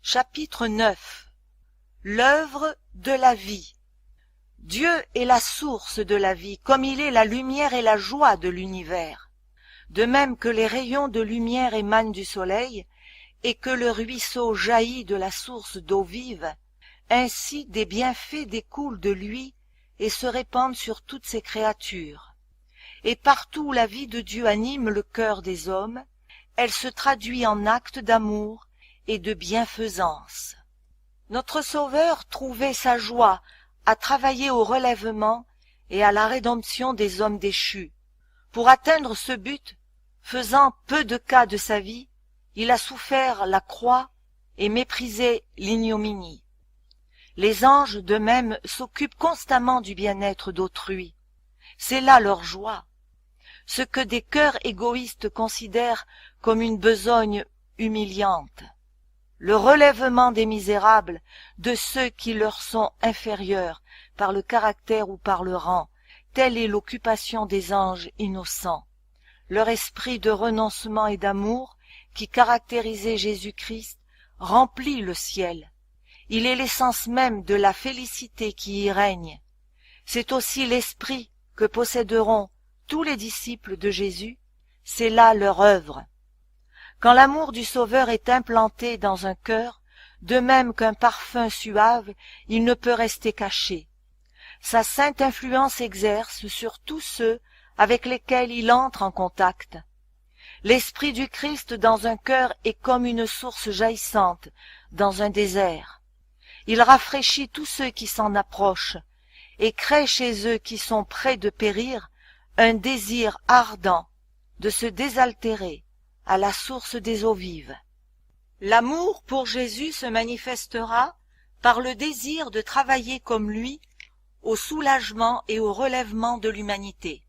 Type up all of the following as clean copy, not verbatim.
Chapitre 9. L'œuvre de la vie. Dieu est la source de la vie, comme il est la lumière et la joie de l'univers. De même que les rayons de lumière émanent du soleil, et que le ruisseau jaillit de la source d'eau vive, ainsi des bienfaits découlent de lui et se répandent sur toutes ses créatures. Et partout où la vie de Dieu anime le cœur des hommes, elle se traduit en actes d'amour et de bienfaisance. Notre Sauveur trouvait sa joie à travailler au relèvement et à la rédemption des hommes déchus. Pour atteindre ce but, faisant peu de cas de sa vie, il a souffert la croix et méprisé l'ignominie. Les anges, de même, s'occupent constamment du bien-être d'autrui. C'est là leur joie. Ce que des cœurs égoïstes considèrent comme une besogne humiliante. Le relèvement des misérables, de ceux qui leur sont inférieurs, par le caractère ou par le rang, telle est l'occupation des anges innocents. Leur esprit de renoncement et d'amour, qui caractérisait Jésus-Christ, remplit le ciel. Il est l'essence même de la félicité qui y règne. C'est aussi l'esprit que posséderont tous les disciples de Jésus, c'est là leur œuvre. Quand l'amour du Sauveur est implanté dans un cœur, de même qu'un parfum suave, il ne peut rester caché. Sa sainte influence exerce sur tous ceux avec lesquels il entre en contact. L'Esprit du Christ dans un cœur est comme une source jaillissante dans un désert. Il rafraîchit tous ceux qui s'en approchent et crée chez eux qui sont près de périr un désir ardent de se désaltérer à la source des eaux vives. L'amour pour Jésus se manifestera par le désir de travailler comme lui au soulagement et au relèvement de l'humanité.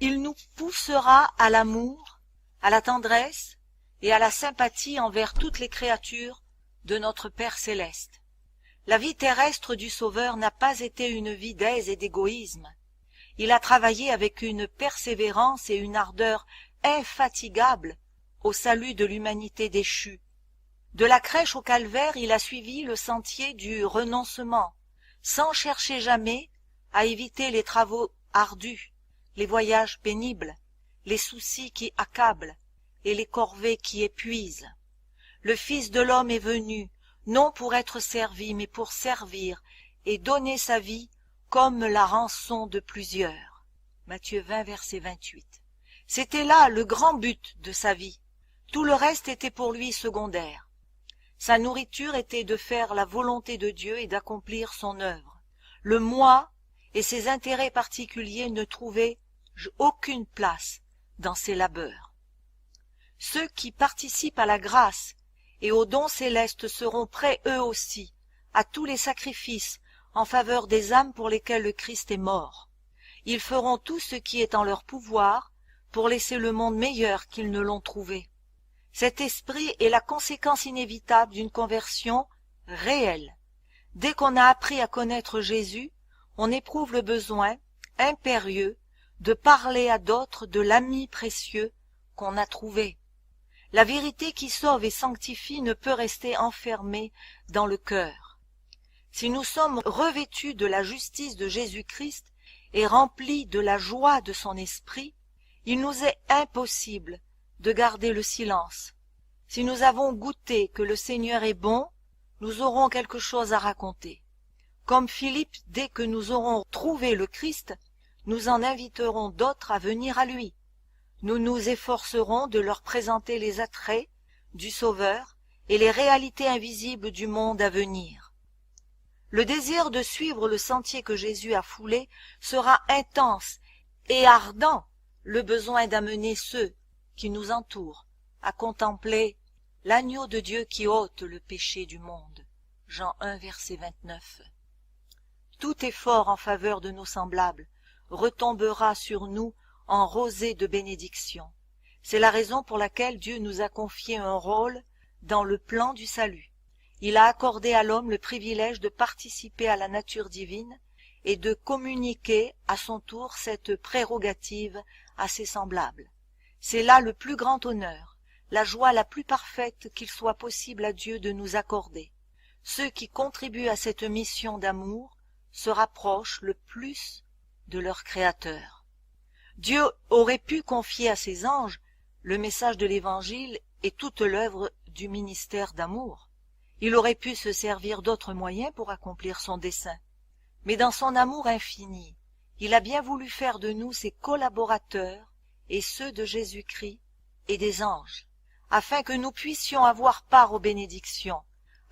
Il nous poussera à l'amour, à la tendresse et à la sympathie envers toutes les créatures de notre Père céleste. La vie terrestre du Sauveur n'a pas été une vie d'aise et d'égoïsme. Il a travaillé avec une persévérance et une ardeur infatigables au salut de l'humanité déchue. De la crèche au calvaire, il a suivi le sentier du renoncement, sans chercher jamais à éviter les travaux ardus, les voyages pénibles, les soucis qui accablent et les corvées qui épuisent. Le Fils de l'homme est venu, non pour être servi, mais pour servir et donner sa vie comme la rançon de plusieurs. Matthieu 20, verset 28. C'était là le grand but de sa vie. Tout le reste était pour lui secondaire. Sa nourriture était de faire la volonté de Dieu et d'accomplir son œuvre. Le moi et ses intérêts particuliers ne trouvaient aucune place dans ses labeurs. Ceux qui participent à la grâce et aux dons célestes seront prêts eux aussi à tous les sacrifices en faveur des âmes pour lesquelles le Christ est mort. Ils feront tout ce qui est en leur pouvoir pour laisser le monde meilleur qu'ils ne l'ont trouvé. Cet esprit est la conséquence inévitable d'une conversion réelle. Dès qu'on a appris à connaître Jésus, on éprouve le besoin impérieux de parler à d'autres de l'ami précieux qu'on a trouvé. La vérité qui sauve et sanctifie ne peut rester enfermée dans le cœur. Si nous sommes revêtus de la justice de Jésus-Christ et remplis de la joie de son esprit, il nous est impossible de garder le silence. Si nous avons goûté que le Seigneur est bon, nous aurons quelque chose à raconter. Comme Philippe, dès que nous aurons trouvé le Christ, nous en inviterons d'autres à venir à lui. Nous nous efforcerons de leur présenter les attraits du Sauveur et les réalités invisibles du monde à venir. Le désir de suivre le sentier que Jésus a foulé sera intense et ardent, le besoin d'amener ceux qui nous entourent à contempler l'agneau de Dieu qui ôte le péché du monde. Jean 1, verset 29. Tout effort en faveur de nos semblables retombera sur nous en rosée de bénédiction. C'est la raison pour laquelle Dieu nous a confié un rôle dans le plan du salut. Il a accordé à l'homme le privilège de participer à la nature divine et de communiquer à son tour cette prérogative à ses semblables. C'est là le plus grand honneur, la joie la plus parfaite qu'il soit possible à Dieu de nous accorder. Ceux qui contribuent à cette mission d'amour se rapprochent le plus de leur Créateur. Dieu aurait pu confier à ses anges le message de l'Évangile et toute l'œuvre du ministère d'amour. Il aurait pu se servir d'autres moyens pour accomplir son dessein. Mais dans son amour infini, il a bien voulu faire de nous ses collaborateurs et ceux de Jésus-Christ et des anges, afin que nous puissions avoir part aux bénédictions,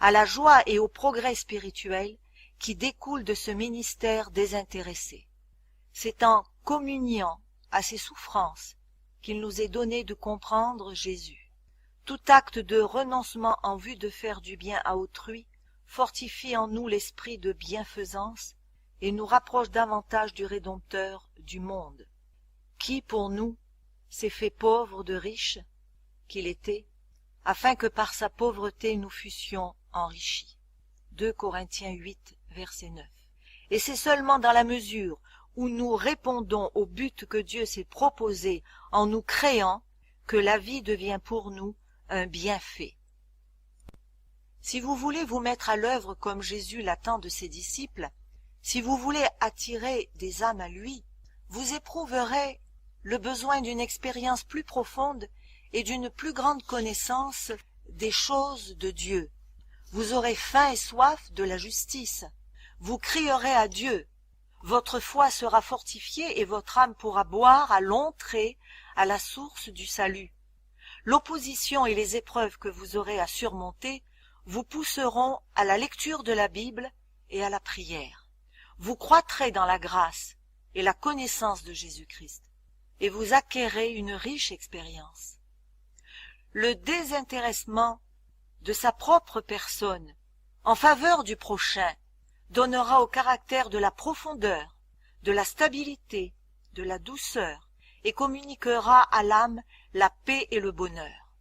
à la joie et au progrès spirituel qui découlent de ce ministère désintéressé. C'est en communiant à ses souffrances qu'il nous est donné de comprendre Jésus. Tout acte de renoncement en vue de faire du bien à autrui fortifie en nous l'esprit de bienfaisance et nous rapproche davantage du Rédempteur du monde, qui, pour nous, s'est fait pauvre de riche qu'il était, afin que par sa pauvreté nous fussions enrichis. 2 Corinthiens 8, verset 9. Et c'est seulement dans la mesure où nous répondons au but que Dieu s'est proposé en nous créant que la vie devient pour nous un bienfait. Si vous voulez vous mettre à l'œuvre comme Jésus l'attend de ses disciples, si vous voulez attirer des âmes à lui, vous éprouverez le besoin d'une expérience plus profonde et d'une plus grande connaissance des choses de Dieu. Vous aurez faim et soif de la justice. Vous crierez à Dieu. Votre foi sera fortifiée et votre âme pourra boire à longs traits à la source du salut. L'opposition et les épreuves que vous aurez à surmonter vous pousseront à la lecture de la Bible et à la prière. Vous croîtrez dans la grâce et la connaissance de Jésus-Christ, et vous acquérez une riche expérience. Le désintéressement de sa propre personne en faveur du prochain donnera au caractère de la profondeur, de la stabilité, de la douceur, et communiquera à l'âme la paix et le bonheur.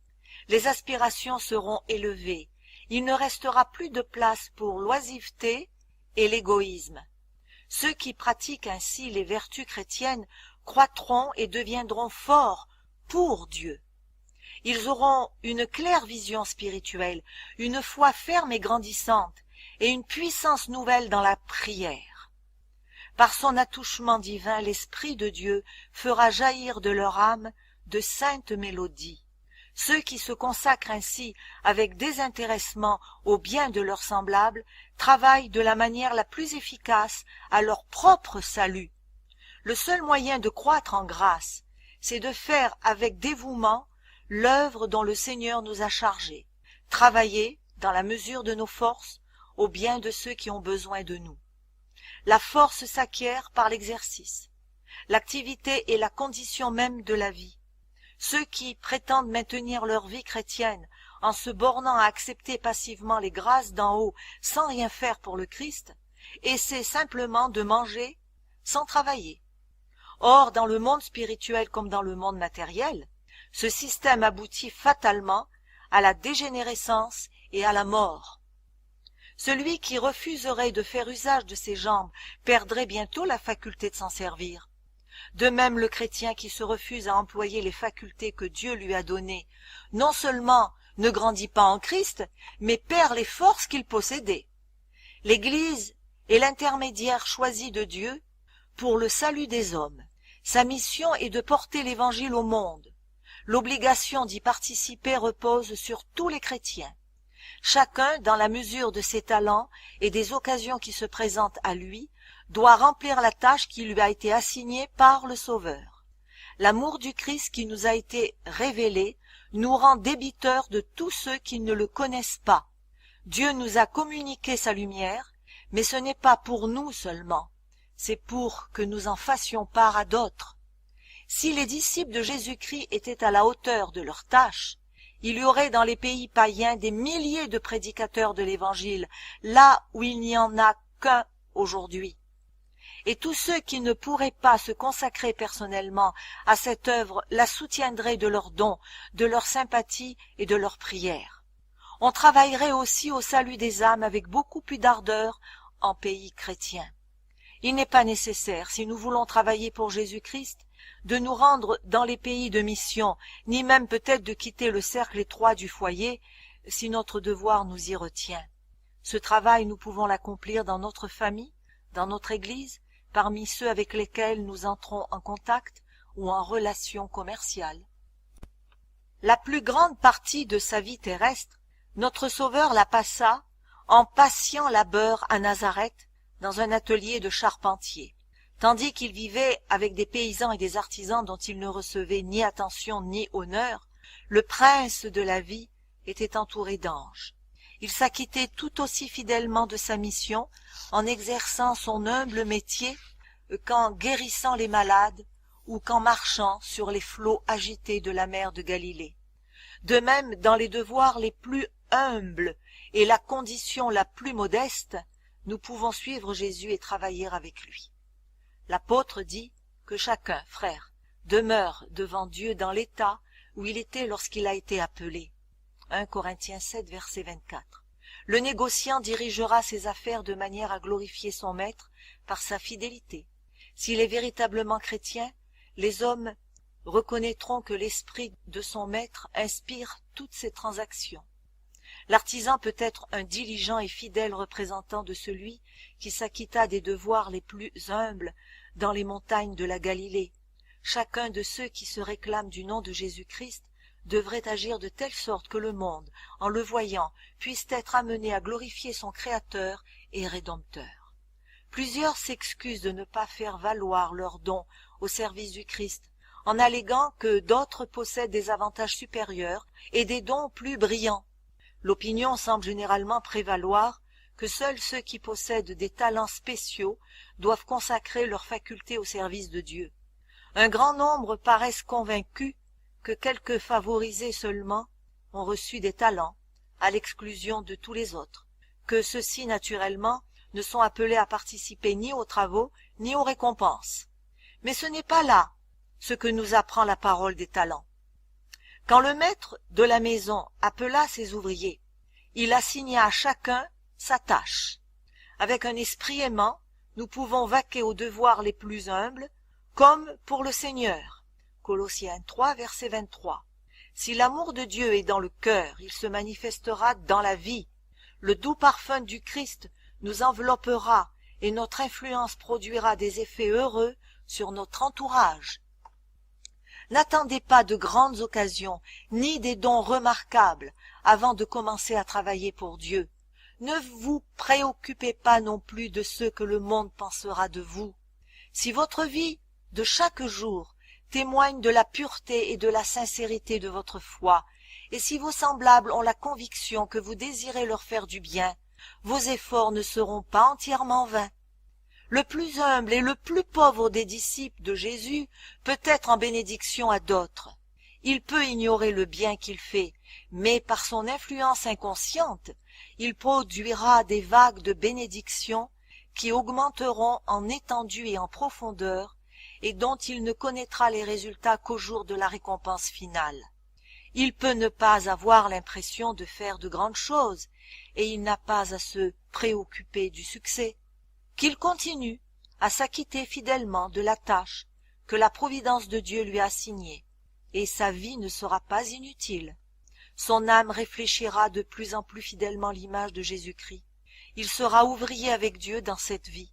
Les aspirations seront élevées, il ne restera plus de place pour l'oisiveté et l'égoïsme. Ceux qui pratiquent ainsi les vertus chrétiennes croîtront et deviendront forts pour Dieu. Ils auront une claire vision spirituelle, une foi ferme et grandissante, et une puissance nouvelle dans la prière. Par son attouchement divin, l'Esprit de Dieu fera jaillir de leur âme de saintes mélodies. Ceux qui se consacrent ainsi avec désintéressement au bien de leurs semblables travaillent de la manière la plus efficace à leur propre salut. Le seul moyen de croître en grâce, c'est de faire avec dévouement l'œuvre dont le Seigneur nous a chargés, travailler, dans la mesure de nos forces, au bien de ceux qui ont besoin de nous. La force s'acquiert par l'exercice. L'activité est la condition même de la vie. Ceux qui prétendent maintenir leur vie chrétienne en se bornant à accepter passivement les grâces d'en haut sans rien faire pour le Christ, essaient simplement de manger sans travailler. Or, dans le monde spirituel comme dans le monde matériel, ce système aboutit fatalement à la dégénérescence et à la mort. Celui qui refuserait de faire usage de ses jambes perdrait bientôt la faculté de s'en servir. De même, le chrétien qui se refuse à employer les facultés que Dieu lui a données, non seulement ne grandit pas en Christ, mais perd les forces qu'il possédait. L'Église est l'intermédiaire choisi de Dieu pour le salut des hommes. Sa mission est de porter l'Évangile au monde. L'obligation d'y participer repose sur tous les chrétiens. Chacun, dans la mesure de ses talents et des occasions qui se présentent à lui, doit remplir la tâche qui lui a été assignée par le Sauveur. L'amour du Christ qui nous a été révélé nous rend débiteurs de tous ceux qui ne le connaissent pas. Dieu nous a communiqué sa lumière, mais ce n'est pas pour nous seulement, c'est pour que nous en fassions part à d'autres. Si les disciples de Jésus-Christ étaient à la hauteur de leur tâche, il y aurait dans les pays païens des milliers de prédicateurs de l'Évangile, là où il n'y en a qu'un aujourd'hui. Et tous ceux qui ne pourraient pas se consacrer personnellement à cette œuvre la soutiendraient de leurs dons, de leur sympathie et de leurs prières. On travaillerait aussi au salut des âmes avec beaucoup plus d'ardeur en pays chrétien. Il n'est pas nécessaire, si nous voulons travailler pour Jésus-Christ, de nous rendre dans les pays de mission, ni même peut-être de quitter le cercle étroit du foyer, si notre devoir nous y retient. Ce travail, nous pouvons l'accomplir dans notre famille, dans notre Église, parmi ceux avec lesquels nous entrons en contact ou en relation commerciale. La plus grande partie de sa vie terrestre, notre Sauveur la passa en patient labeur à Nazareth, dans un atelier de charpentier. Tandis qu'il vivait avec des paysans et des artisans dont il ne recevait ni attention ni honneur, le prince de la vie était entouré d'anges. Il s'acquittait tout aussi fidèlement de sa mission en exerçant son humble métier qu'en guérissant les malades ou qu'en marchant sur les flots agités de la mer de Galilée. De même, dans les devoirs les plus humbles et la condition la plus modeste, nous pouvons suivre Jésus et travailler avec lui. L'apôtre dit que chacun, frère, demeure devant Dieu dans l'état où il était lorsqu'il a été appelé. 1 Corinthiens 7, verset 24. Le négociant dirigera ses affaires de manière à glorifier son maître par sa fidélité. S'il est véritablement chrétien, les hommes reconnaîtront que l'esprit de son maître inspire toutes ses transactions. L'artisan peut être un diligent et fidèle représentant de celui qui s'acquitta des devoirs les plus humbles dans les montagnes de la Galilée. Chacun de ceux qui se réclament du nom de Jésus-Christ devrait agir de telle sorte que le monde, en le voyant, puisse être amené à glorifier son Créateur et Rédempteur. Plusieurs s'excusent de ne pas faire valoir leurs dons au service du Christ, en alléguant que d'autres possèdent des avantages supérieurs et des dons plus brillants. L'opinion semble généralement prévaloir que seuls ceux qui possèdent des talents spéciaux doivent consacrer leurs facultés au service de Dieu. Un grand nombre paraissent convaincus que quelques favorisés seulement ont reçu des talents, à l'exclusion de tous les autres, que ceux-ci, naturellement, ne sont appelés à participer ni aux travaux, ni aux récompenses. Mais ce n'est pas là ce que nous apprend la parole des talents. Quand le maître de la maison appela ses ouvriers, il assigna à chacun sa tâche. Avec un esprit aimant, nous pouvons vaquer aux devoirs les plus humbles, comme pour le Seigneur. Colossiens 3, verset 23. Si l'amour de Dieu est dans le cœur, il se manifestera dans la vie. Le doux parfum du Christ nous enveloppera et notre influence produira des effets heureux sur notre entourage. N'attendez pas de grandes occasions, ni des dons remarquables, avant de commencer à travailler pour Dieu. Ne vous préoccupez pas non plus de ce que le monde pensera de vous. Si votre vie de chaque jour témoigne de la pureté et de la sincérité de votre foi, et si vos semblables ont la conviction que vous désirez leur faire du bien, vos efforts ne seront pas entièrement vains. Le plus humble et le plus pauvre des disciples de Jésus peut être en bénédiction à d'autres. Il peut ignorer le bien qu'il fait, mais par son influence inconsciente, il produira des vagues de bénédiction qui augmenteront en étendue et en profondeur, et dont il ne connaîtra les résultats qu'au jour de la récompense finale. Il peut ne pas avoir l'impression de faire de grandes choses, et il n'a pas à se préoccuper du succès. Qu'il continue à s'acquitter fidèlement de la tâche que la providence de Dieu lui a assignée, et sa vie ne sera pas inutile. Son âme réfléchira de plus en plus fidèlement l'image de Jésus-Christ. Il sera ouvrier avec Dieu dans cette vie,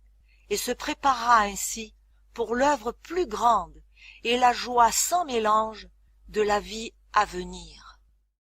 et se préparera ainsi pour l'œuvre plus grande et la joie sans mélange de la vie à venir.